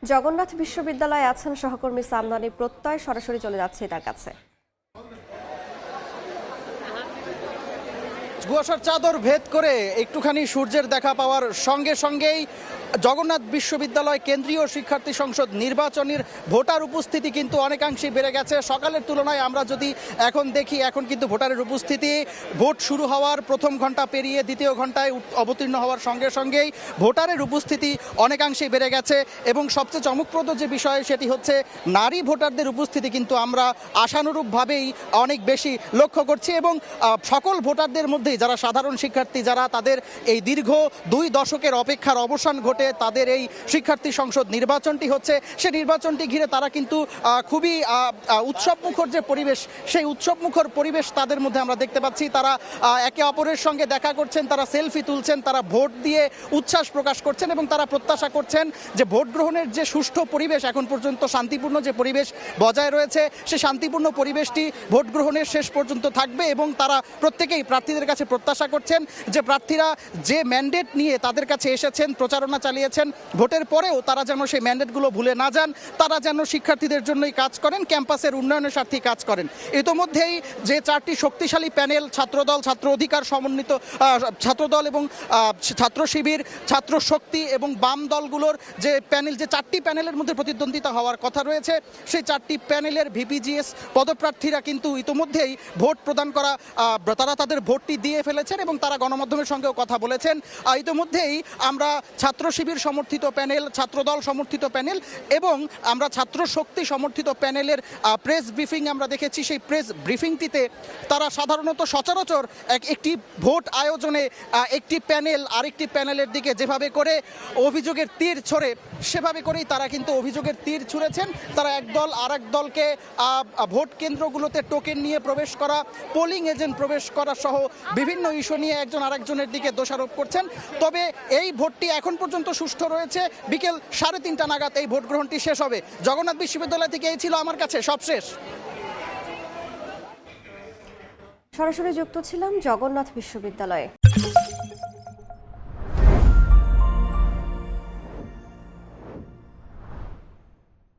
জগন্নাথ বিশ্ববিদ্যালয়ে আছেন সহকর্মী সামনানি প্রত্যয়, সরাসরি চলে যাচ্ছে তার কাছে। কুয়াশার চাদর ভেদ করে একটুখানি সূর্যের দেখা পাওয়ার সঙ্গে সঙ্গেই জগন্নাথ বিশ্ববিদ্যালয় কেন্দ্রীয় শিক্ষার্থী সংসদ নির্বাচনের ভোটার উপস্থিতি কিন্তু অনেকাংশেই বেড়ে গেছে। সকালের তুলনায় আমরা যদি এখন দেখি, এখন কিন্তু ভোটারের উপস্থিতি ভোট শুরু হওয়ার প্রথম ঘন্টা পেরিয়ে দ্বিতীয় ঘন্টায় অবতীর্ণ হওয়ার সঙ্গে সঙ্গেই ভোটারের উপস্থিতি অনেকাংশেই বেড়ে গেছে। এবং সবচেয়ে চমকপ্রদ যে বিষয় সেটি হচ্ছে নারী ভোটারদের উপস্থিতি কিন্তু আমরা আশানুরূপভাবেই অনেক বেশি লক্ষ্য করছি। এবং সকল ভোটারদের মধ্যেই যারা সাধারণ শিক্ষার্থী, যারা তাদের এই দীর্ঘ 2 দশকের অপেক্ষার অবসান ঘটে তাদের এই শিক্ষার্থী সংসদ নির্বাচনটি হচ্ছে, সেই নির্বাচনটি ঘিরে তারা কিন্তু খুবই উৎসবমুখর যে পরিবেশ, সেই উৎসবমুখর পরিবেশ তাদের মধ্যে আমরা দেখতে পাচ্ছি। তারা একে অপরের সঙ্গে দেখা করছেন, তারা সেলফি তুলছেন, তারা ভোট দিয়ে উচ্ছ্বাস প্রকাশ করছেন এবং তারা প্রত্যাশা করছেন যে ভোট গ্রহণের যে সুষ্ঠু পরিবেশ, এখন পর্যন্ত শান্তিপূর্ণ যে পরিবেশ বজায় রয়েছে, সেই শান্তিপূর্ণ পরিবেশটি ভোট গ্রহণের শেষ পর্যন্ত থাকবে। এবং তারা প্রত্যেকেই প্রার্থীদের কাছে প্রত্যাশা করছেন যে প্রার্থীরা যে ম্যান্ডেট নিয়ে তাদের কাছে এসেছেন, প্রচারণা চালিয়েছেন, ভোটের পরেও তারা যেন সেই ম্যান্ডেটগুলো ভুলে না যান, তারা যেন শিক্ষার্থীদের জন্যই কাজ করেন, ক্যাম্পাসের উন্নয়নের স্বার্থেই কাজ করেন। ইতোমধ্যেই যে 4টি শক্তিশালী প্যানেল, ছাত্রদল, ছাত্র অধিকার সমন্বিত ছাত্রদল এবং ছাত্র শিবির, ছাত্র শক্তি এবং বাম দলগুলোর যে প্যানেল, যে 4টি প্যানেলের মধ্যে প্রতিদ্বন্দ্বিতা হওয়ার কথা রয়েছে, সেই 4টি প্যানেলের ভিপিজিএস পদপ্রার্থীরা কিন্তু ইতোমধ্যেই ভোট প্রদান করা, তারা তাদের ভোটটি দিয়ে ফেলেছেন এবং তারা গণমাধ্যমের সঙ্গেও কথা বলেছেন। ইতোমধ্যেই আমরা ছাত্র শিবির সমর্থিত প্যানেল, ছাত্রদল সমর্থিত প্যানেল এবং আমরা ছাত্র শক্তি সমর্থিত প্যানেলের প্রেস ব্রিফিং আমরা দেখেছি। সেই প্রেস ব্রিফিংটিতে তারা সাধারণত সচরাচর একটি ভোট আয়োজনে একটি প্যানেল আরেকটি প্যানেলের দিকে যেভাবে করে অভিযোগের তীর ছোড়ে, সেভাবে করেই তারা কিন্তু অভিযোগের তীর ছুঁড়েছেন। তারা একদল আর এক দলকে ভোট কেন্দ্রগুলোতে টোকেন নিয়ে প্রবেশ করা, পোলিং এজেন্ট প্রবেশ করা সহ বিভিন্ন ইস্যু নিয়ে একজন আরেকজনের দিকে দোষারোপ করছেন। তবে এই ভোটটি এখন পর্যন্ত সুষ্ঠু রয়েছে। বিকেল 3:30 নাগাদ এই ভোট গ্রহণটি শেষ হবে। জগন্নাথ বিশ্ববিদ্যালয় থেকে এই ছিল আমার কাছে সবশেষ। সরাসরি যুক্ত ছিলাম জগন্নাথ বিশ্ববিদ্যালয়ে।